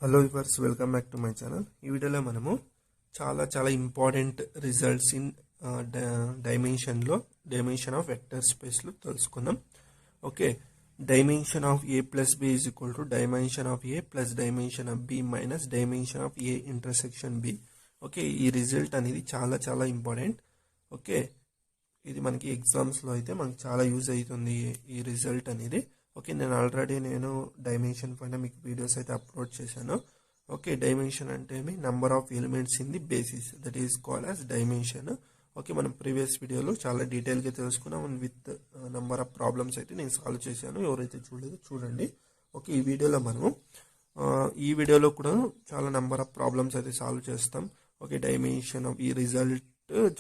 Hello viewers, welcome back to my channel. ఈ వీడియోలో మనము చాలా important results in dimension of vector స్పేస్లో తెలుసుకుందాం. Okay, dimension of A plus B is equal to dimension of A plus dimension of B minus dimension of A intersection B. Okay, ఈ result అనేది చాలా important. Okay, ఇది మనకి ఎగ్జామ్స్లో అయితే మనకి చాలా యూజ్ అవుతుంది ఈ రిజల్ట్ అనేది. ఓకే, నేను ఆల్రెడీ డైమెన్షన్ పైన మీకు వీడియోస్ అయితే అప్లోడ్ చేశాను. ఓకే, డైమెన్షన్ అంటే number of elements in the basis, that is called as dimension. Okay, మనం ప్రీవియస్ వీడియోలో చాలా డీటెయిల్గా తెలుసుకున్నాం. విత్ నెంబర్ ఆఫ్ ప్రాబ్లమ్స్ అయితే నేను సాల్వ్ చేశాను. ఎవరైతే చూడలేదో చూడండి. ఓకే, ఈ వీడియోలో కూడా చాలా నెంబర్ ఆఫ్ ప్రాబ్లమ్స్ అయితే సాల్వ్ చేస్తాం. ఓకే, డైమెన్షన్ ఆఫ్ ఈ రిజల్ట్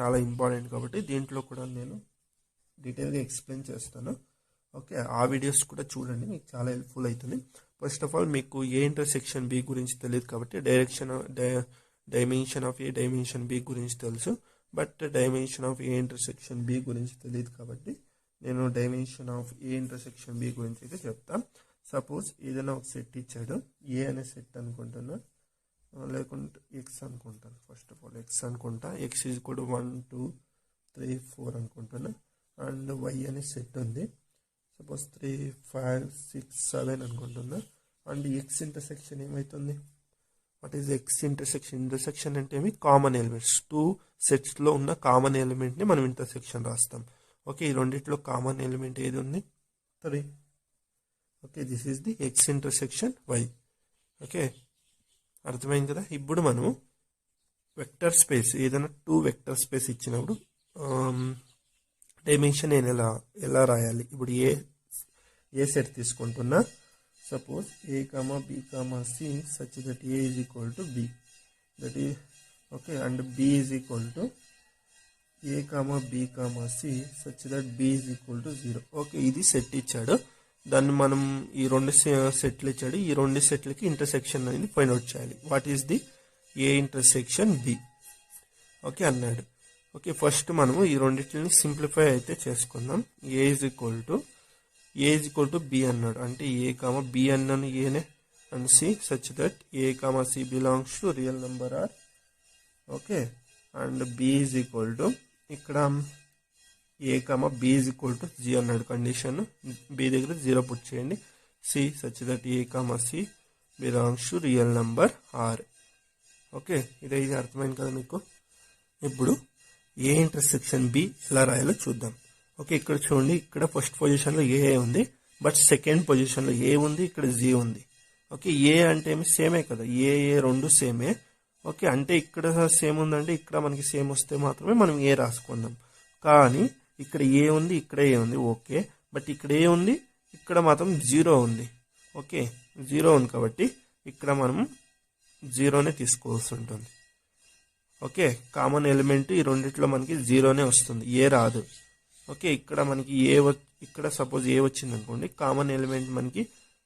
చాలా ఇంపార్టెంట్ కాబట్టి దీంట్లో కూడా నేను డీటెయిల్గా ఎక్స్ప్లెయిన్ చేస్తాను. ఓకే, ఆ వీడియోస్ కూడా చూడండి, మీకు చాలా హెల్ప్ఫుల్ అవుతుంది. ఫస్ట్ ఆఫ్ ఆల్ మీకు ఏ ఇంటర్సెక్షన్ బి గురించి తెలియదు కాబట్టి dimension of A dimension B గురించి తెలుసు, but dimension of A intersection B గురించి తెలియదు కాబట్టి నేను dimension of A intersection B గురించి అయితే చెప్తాను. సపోజ్ ఏదైనా ఒక సెట్ ఇచ్చాడు, ఏ అనే సెట్ అనుకుంటున్నా, లేకుంటే ఎక్స్ అనుకుంటాను. ఫస్ట్ ఆఫ్ ఆల్ ఎక్స్ అనుకుంటా, ఎక్స్ ఈజ్ కూడా 1 2 3 4 అనుకుంటున్నా. అండ్ వై అనే సెట్ ఉంది, సపోజ్ 3 5 6 7 అనుకుంటున్నా. అండ్ ఎక్స్ ఇంటర్సెక్షన్ ఏమవుతుంది? What is X intersection? Intersection అంటే కామన్ ఎలిమెంట్స్, 2 సెట్స్లో ఉన్న కామన్ ఎలిమెంట్ని మనం ఇంటర్సెక్షన్ రాస్తాం. ఓకే, ఈ రెండిట్లో కామన్ ఎలిమెంట్ ఏది ఉంది? 3. Okay, this is the X intersection Y. Okay, అర్థమైంది కదా. ఇప్పుడు మనము వెక్టర్ స్పేస్, ఏదైనా 2 వెక్టర్ స్పేస్ ఇచ్చినప్పుడు డైమెన్షన్ నేను ఎలా రాయాలి? ఇప్పుడు ఏ సెట్ తీసుకుంటున్నా, suppose A comma B comma C such that A is equal to B, that ఈ okay, and B is equal to A comma B comma C such that B is equal to 0. Okay, ఇది set ఇచ్చాడు. దాన్ని మనం ఈ 2 సెట్లు ఇచ్చాడు, ఈ 2 సెట్లకి ఇంటర్సెక్షన్ అనేది ఫైండ్ అవుట్ చేయాలి. What is the A intersection B? Okay అన్నాడు. ఓకే, ఫస్ట్ మనము ఈ రెండింటిని సింప్లిఫై అయితే చేసుకుందాం. A is equal to B అన్నాడు, అంటే ఏ కామా బి అన్నాను ఏనే, and C such that A comma C belongs to real number R. Okay, and B is equal to ఇక్కడ A comma B is equal to G అన్నాడు condition. B దగ్గర 0 put చేయండి. C such that A comma C belongs to real number R. Okay, ఇది అర్థమైంది కదా మీకు. ఇప్పుడు A intersection B ఎలా రాయాలో చూద్దాం. ఓకే, ఇక్కడ చూడండి, ఇక్కడ ఫస్ట్ పొజిషన్లో ఏ ఉంది, బట్ సెకండ్ పొజిషన్లో ఏ ఉంది, ఇక్కడ జీ ఉంది. ఓకే, ఏ అంటే సేమే కదా, ఏ రెండు సేమే. ఓకే, అంటే ఇక్కడ సేమ్ ఉందంటే ఇక్కడ మనకి సేమ్ వస్తే మాత్రమే మనం ఏ రాసుకుందాం. కానీ ఇక్కడ ఏ ఉంది, ఇక్కడ ఏ ఉంది. ఓకే, బట్ ఇక్కడ ఏ ఉంది, ఇక్కడ మాత్రం 0 ఉంది. ఓకే, 0 ఉంది కాబట్టి ఇక్కడ మనం 0నే తీసుకోవాల్సి ఉంటుంది. ఓకే, కామన్ ఎలిమెంట్ ఈ రెండిట్లో మనకి 0నే వస్తుంది, ఏ రాదు. ఓకే, ఇక్కడ మనకి ఇక్కడ సపోజ్ ఏ వచ్చింది అనుకోండి, కామన్ ఎలిమెంట్ మనకి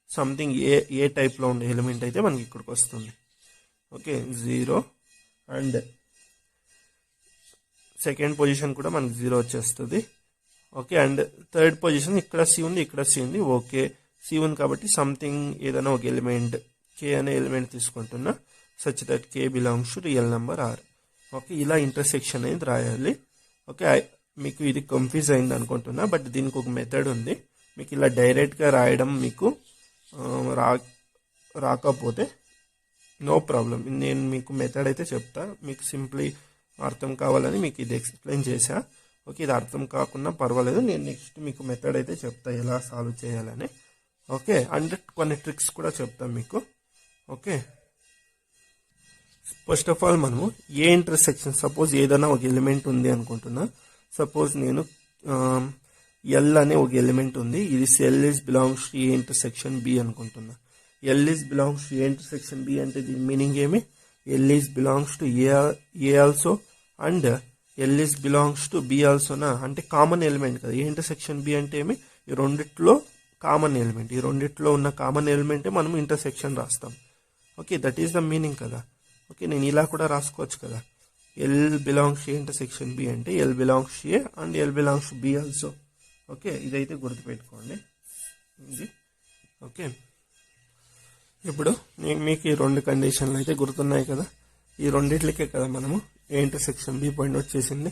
సంథింగ్ ఏ టైప్లో ఉండే ఎలిమెంట్ అయితే మనకి ఇక్కడికి వస్తుంది. ఓకే, 0. అండ్ సెకండ్ పొజిషన్ కూడా మనకి 0 వచ్చేస్తుంది. ఓకే, అండ్ థర్డ్ పొజిషన్ ఇక్కడ సి ఉంది, ఇక్కడ సి ఉంది. ఓకే, సి ఉంది కాబట్టి సంథింగ్ ఏదైనా ఒక ఎలిమెంట్ కే అనే ఎలిమెంట్ తీసుకుంటున్నా, such that K belongs to real number R. Okay, ఇలా ఇంటర్సెక్షన్ అనేది రాయాలి. ఓకే, మీకు ఇది కన్ఫ్యూజ్ అయింది అనుకుంటున్నా, బట్ దీనికి ఒక మెథడ్ ఉంది. మీకు ఇలా డైరెక్ట్గా రాయడం మీకు రాకపోతే నో ప్రాబ్లం, నేను మీకు మెథడ్ అయితే చెప్తా. మీకు సింప్లీ అర్థం కావాలని మీకు ఇది ఎక్స్ప్లెయిన్ చేశా. ఓకే, ఇది అర్థం కాకుండా పర్వాలేదు, నేను నెక్స్ట్ మీకు మెథడ్ అయితే చెప్తా ఎలా సాల్వ్ చేయాలని. ఓకే, అండ్ కొన్ని ట్రిక్స్ కూడా చెప్తాం మీకు. ఓకే, ఫస్ట్ ఆఫ్ ఆల్ మనము ఏ ఇంటర్సెక్షన్, సపోజ్ ఏదైనా ఒక ఎలిమెంట్ ఉంది అనుకుంటున్నా. సపోజ్ నేను ఎల్ అనే ఒక ఎలిమెంట్ ఉంది, ఇది L is belongs to A intersection B అనుకుంటున్నా. L is belongs to A intersection B అంటే దీని మీనింగ్ ఏమి? L is belongs to A also and L is belongs to B ఆల్సోనా, అంటే కామన్ ఎలిమెంట్ కదా. ఏ ఇంటర్సెక్షన్ బి అంటే ఏమి? ఈ రెండిట్లో కామన్ ఎలిమెంట్, ఈ రెండిట్లో ఉన్న కామన్ ఎలిమెంటే మనం ఇంటర్సెక్షన్ రాస్తాం. Okay, that is the meaning కదా. ఓకే, నేను ఇలా కూడా రాసుకోవచ్చు కదా, L belongs to A intersection B అంటే L belongs to A and L belongs to B also. Okay, ఇదైతే గుర్తుపెట్టుకోండి ఇది. ఓకే, ఇప్పుడు మీకు ఈ రెండు కండిషన్లు అయితే గుర్తున్నాయి కదా, ఈ రెండిట్లకే కదా మనము A intersection B point out చేసింది.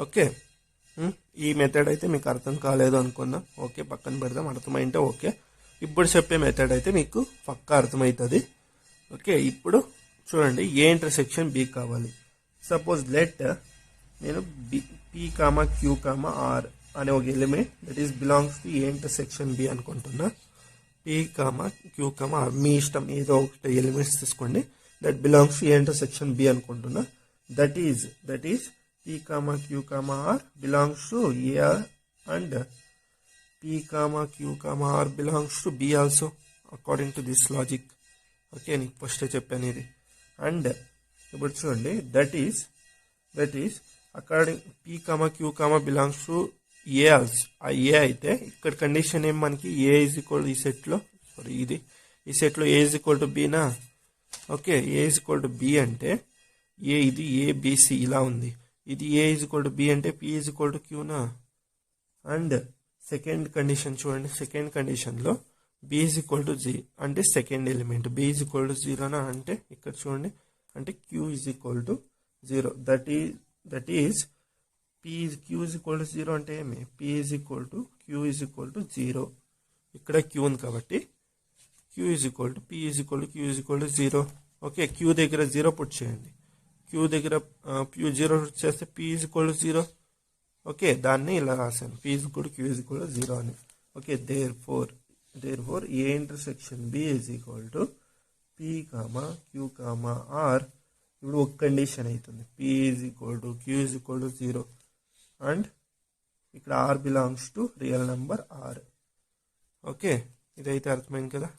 ఓకే, ఈ మెథడ్ అయితే మీకు అర్థం కాలేదు అనుకుందాం. ఓకే, పక్కన పెడదాం. అర్థమైంటే ఓకే. ఇప్పుడు చెప్పే మెథడ్ అయితే మీకు పక్కా అర్థమవుతుంది. ఓకే, ఇప్పుడు చూడండి, ఏ ఇంటర్సెక్షన్ బి కావాలి. సపోజ్ లెట్ నేను P comma Q comma R అనే ఒక element that is belongs to A intersection B అనుకుంటున్నా. P comma Q comma R, మీ ఇష్టం ఏదో ఒకటి ఎలిమెంట్స్ తీసుకోండి, that belongs to A intersection B అనుకుంటున్నా. That is P comma Q comma R belongs to A and P comma Q comma R belongs to B also according to this logic. Okay, నీకు first చెప్పాను ఇది. And ఇప్పుడు చూడండి, that is according P comma Q comma belongs to A also. ఆ ఏ అయితే ఇక్కడ condition ఏం మనకి ఏ ఈజ్ ఈక్వల్ ఈ సెట్లో, సారీ ఇది ఈ సెట్లో ఏ ఈజ్ ఈక్వల్ టు బీనా. Okay, A is equal to B అంటే ఇది ఏబిసి ఇలా ఉంది. ఇది A is equal to B అంటే పి ఈజ్ ఈక్వల్ టు క్యూనా. అండ్ సెకండ్ కండిషన్ చూడండి, సెకండ్ కండిషన్లో B is equal to G అంటే second element B is equal to జీరోనా అంటే ఇక్కడ చూడండి, అంటే Q is equal to zero. That is Q is equal to zero అంటే ఏమి, P is equal to Q is equal to zero. ఇక్కడ Q ఉంది కాబట్టి Q is equal to P is equal to Q is equal to zero. Okay, Q దగ్గర zero put చేయండి. Q దగ్గర Q zero చేస్తే P is equal to zero. Okay, దాన్ని ఇలా రాశాను, P is equal to Q is equal to zero అని. Okay, therefore A intersection B is equal to P comma Q comma R. ఇప్పుడు ఒక condition అవుతుంది, P is equal to Q is equal to zero and ఇక్కడ R belongs to real number R. Okay, ఇదైతే అర్థమైంది కదా.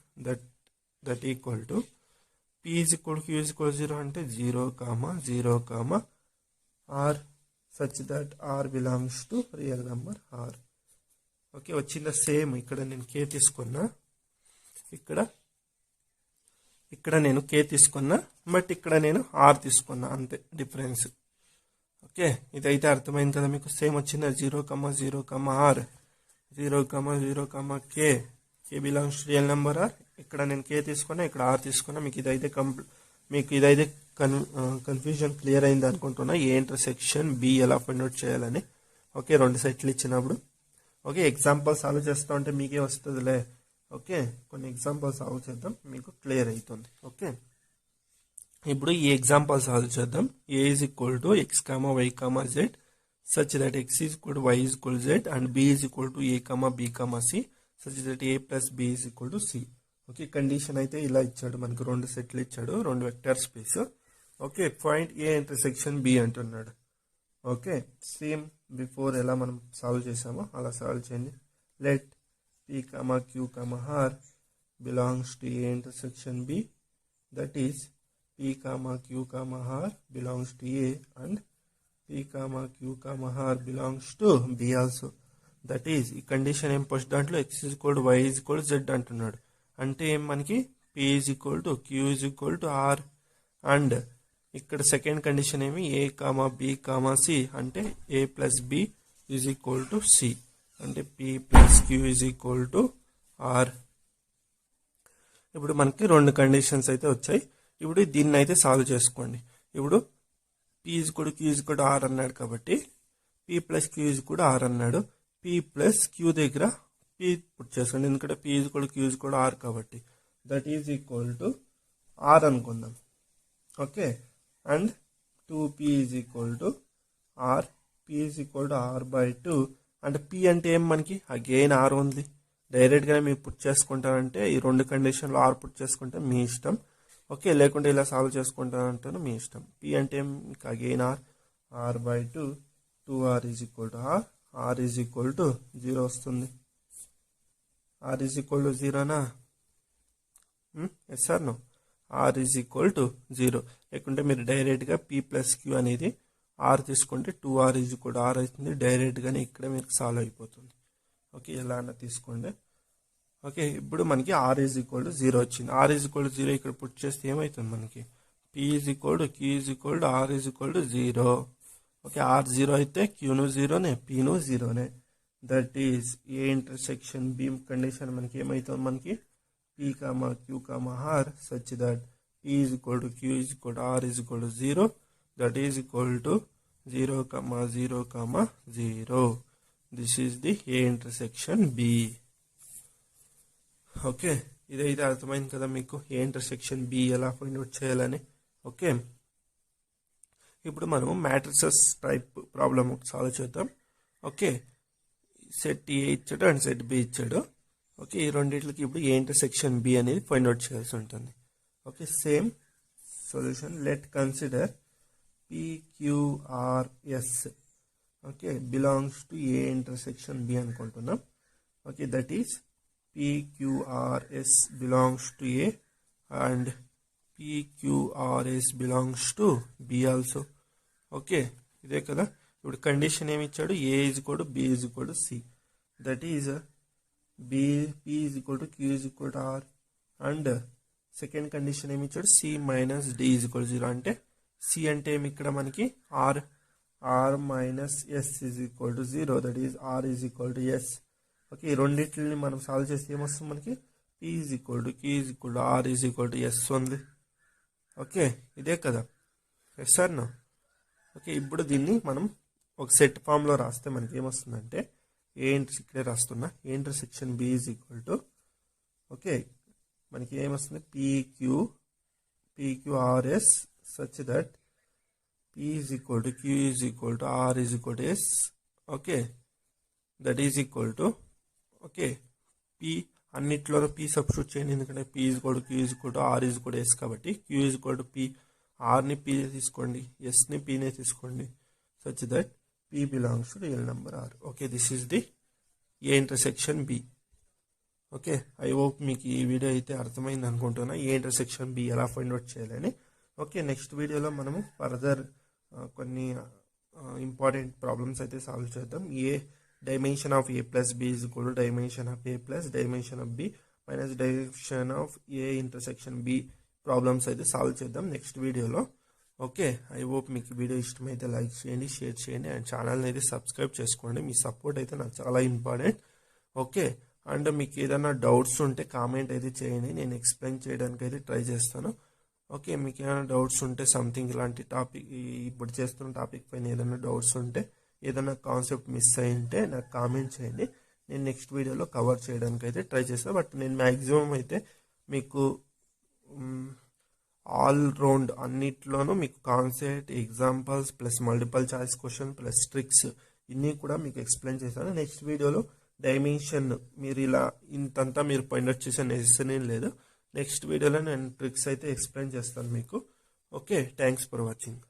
That equal to P is equal to Q is equal to 0 అంటే 0, 0, R such that R belongs to real number R. Okay, వచ్చిందా same. ఇక్కడ నేను K తీసుకున్నా, ఇక్కడ నేను K తీసుకున్నా, బట్ ఇక్కడ నేను R తీసుకున్నా, అంతే డిఫరెన్స్. ఓకే, ఇదైతే అర్థమైంది కదా మీకు. సేమ్ వచ్చిందా 0, 0, R, 0, 0, K belongs to real number R. ఇక్కడ నేను K తీసుకున్నా, ఇక్కడ R తీసుకున్నా. మీకు ఇదైతే కన్ఫ్యూజన్ క్లియర్ అయింది అనుకుంటున్నా, ఏ ఇంటర్సెక్షన్ బి ఎలా ఫైండ్ అవుట్ చేయాలని. ఓకే, రెండు సెట్లు ఇచ్చినప్పుడు. ఓకే, ఎగ్జాంపుల్ సాల్వ్ చేస్తా ఉంటే మీకే వస్తుందిలే. ఓకే, కొన్ని ఎగ్జాంపుల్ సాల్వ్ చేద్దాం, మీకు క్లియర్ అవుతుంది. ఓకే, ఇప్పుడు ఈ ఎగ్జాంపుల్ సాల్వ్ చేద్దాం. A is equal to X comma Y comma Z such that X is equal to Y is equal to Z and B is equal to A comma B comma C such that A plus B is equal to C. Okay, condition అయితే ఇలా ఇచ్చాడు మనకు, రెండు సెట్లు ఇచ్చాడు, రెండు vector space. Okay, point A intersection B అంటున్నాడు. Okay, same before ఎలా మనం సాల్వ్ చేసామో అలా సాల్వ్ చేయండి. Let P comma Q comma R belongs to A intersection B. That is P comma Q comma R belongs to A and P comma Q comma R belongs to B also. That is ఈ condition ఏం first దాంట్లో X is equal to Y is equal to Z అంటున్నాడు. అంటే ఏం మనకి P is equal to Q is equal to R. And ఇక్కడ second condition ఏమి A comma B comma C అంటే A plus B is equal to C అంటే P plus Q is equal to R. ఇప్పుడు మనకి రెండు conditions అయితే వచ్చాయి. ఇప్పుడు దీన్ని అయితే సాల్వ్ చేసుకోండి. ఇప్పుడు P is equal to Q is equal to R అన్నాడు కాబట్టి పి ప్లస్ క్యూ ఈజ్ కూడా ఆర్ అన్నాడు. పి ప్లస్ క్యూ దగ్గర పి పుట్ చేసుకోండి, ఎందుకంటే P is equal to Q is equal to R కాబట్టి. That is equal to R అనుకుందాం. Okay, and 2p is equal to R, P is equal to R by 2. అంటే P అంటే ఏం మనకి again are ఉంది. డైరెక్ట్గానే మీరు పుట్ చేసుకుంటారంటే ఈ రెండు కండిషన్లో ఆర్ పుట్ చేసుకుంటే మీ ఇష్టం. ఓకే, లేకుంటే ఇలా సాల్వ్ చేసుకుంటారంటే మీ ఇష్టం. పి అంటే ఏం again R by 2, 2r is equal to R is equal to 0 వస్తుంది. ఆర్ ఈజ్ ఈక్వల్ టు 0నా? Yes sir no? R is equal to 0. లేకుంటే మీరు డైరెక్ట్గా పి ప్లస్ క్యూ అనేది ఆర్ తీసుకుంటే 2r is equal to are అవుతుంది. డైరెక్ట్గానే ఇక్కడ మీకు సాల్వ్ అయిపోతుంది. ఓకే, ఎలా అన్న తీసుకోండి. ఓకే, ఇప్పుడు మనకి ఆర్ ఈజ్ ఈక్వల్ టు 0 వచ్చింది. ఆర్ ఈజ్ ఈక్వల్ టు 0 ఇక్కడ పుట్ చేస్తే ఏమవుతుంది మనకి? P is equal to Q is equal to R is equal to 0. Okay, R 0 అయితే క్యూను 0నే, పీను 0నే. That is A intersection B condition మనకి ఏమవుతుంది? మనకి P P comma Q comma R such that P is equal to Q is equal to R is equal to 0, that is equal to 0 comma 0 comma 0. This is the A intersection B. Okay, ఇదైతే అర్థమైంది కదా మీకు A intersection B ఎలా find out చేయాలని. Okay, ఇప్పుడు మనము matrices type problem solve చేద్దాం. Okay, set A ఇచ్చాడు అండ్ సెట్ బి ఇచ్చాడు. ఓకే, ఈ రెండింటికి ఇప్పుడు ఏ ఇంటర్సెక్షన్ బి అనేది ఫైండ్ అవుట్ చేయాల్సి ఉంటుంది. Okay, same solution. Let consider PQRS okay belongs to A intersection B అనుకుంటున్నాం. Okay, that is PQRS belongs to A and PQRS belongs to B also. Okay, ఇదే కదా. ఇప్పుడు condition ఏమి ఇచ్చాడు, A is equal to B is equal to C, that is P is equal to Q is equal to R, and second condition ఏమి ఇచ్చాడు, C minus D is equal to 0. అంటే C అంటే ఏమి ఇక్కడ మనకి R minus S is equal to 0, that is R is equal to S. Okay, ఈ రెండింటిని మనం సాల్వ్ చేస్తే ఏమొస్తుంది మనకి, P is equal to Q is equal to R is equal to S ఉంది. ఓకే, ఇదే కదా, ఎస్ సార్ నా. ఓకే, ఇప్పుడు దీన్ని మనం ఒక సెట్ ఫామ్లో రాస్తే మనకి ఏమొస్తుందంటే ఇక్కడే రాస్తున్నా, A intersection B is equal to okay మనకి ఏమొస్తుంది PQRS such that P is equal to Q is equal to R is equal to S. Okay, that is equal to okay P అన్నిట్లోనూ P substitute చేయండి, ఎందుకంటే P is equal to Q is equal to R is equal to S కాబట్టి Q is equal to P, ఆర్ని P తీసుకోండి, ఎస్ని పినే తీసుకోండి, such that P belongs to real number R. Okay, this is the A intersection B. Okay, I hope మీకు ఈ video అయితే అర్థమైంది అనుకుంటున్నా, ఏ ఇంటర్సెక్షన్ బి ఎలా ఫైండ్ అవుట్ చేయాలని. ఓకే, నెక్స్ట్ వీడియోలో మనము ఫర్దర్ కొన్ని ఇంపార్టెంట్ ప్రాబ్లమ్స్ అయితే సాల్వ్ చేద్దాం. ఏ dimension of A plus B is equal to dimension of A plus dimension of B minus dimension of A intersection B problems అయితే solve చేద్దాం next వీడియోలో. Okay, I hope మీకు video ఇష్టమైతే like చేయండి, share చేయండి, and ఛానల్ని అయితే subscribe చేసుకోండి. మీ సపోర్ట్ అయితే నాకు చాలా ఇంపార్టెంట్. ఓకే, అండ్ మీకు ఏదైనా డౌట్స్ ఉంటే కామెంట్ అయితే చేయండి, నేను ఎక్స్ప్లెయిన్ చేయడానికి అయితే ట్రై చేస్తాను. ఓకే, మీకు ఏమైనా డౌట్స్ ఉంటే సంథింగ్ ఇలాంటి టాపిక్ ఇప్పుడు చేస్తున్న టాపిక్ పైన ఏదైనా డౌట్స్ ఉంటే, ఏదైనా కాన్సెప్ట్ మిస్ అయి ఉంటే నాకు కామెంట్ చేయండి, నేను నెక్స్ట్ వీడియోలో కవర్ చేయడానికి అయితే ట్రై చేస్తాను. బట్ నేను మ్యాక్సిమం అయితే మీకు ఆల్ రౌండ్ అన్నిట్లోనూ మీకు concept, examples plus multiple choice question plus tricks ఇన్ని కూడా మీకు ఎక్స్ప్లెయిన్ చేస్తాను. నెక్స్ట్ వీడియోలో డైమెన్షన్ మీరు ఇలా ఇంతంతా మీరు పాయింట్ అవుట్ చేసే నెసెసరీ లేదు, నెక్స్ట్ వీడియోలో నేను ట్రిక్స్ అయితే ఎక్స్ప్లెయిన్ చేస్తాను మీకు. Okay, thanks for watching.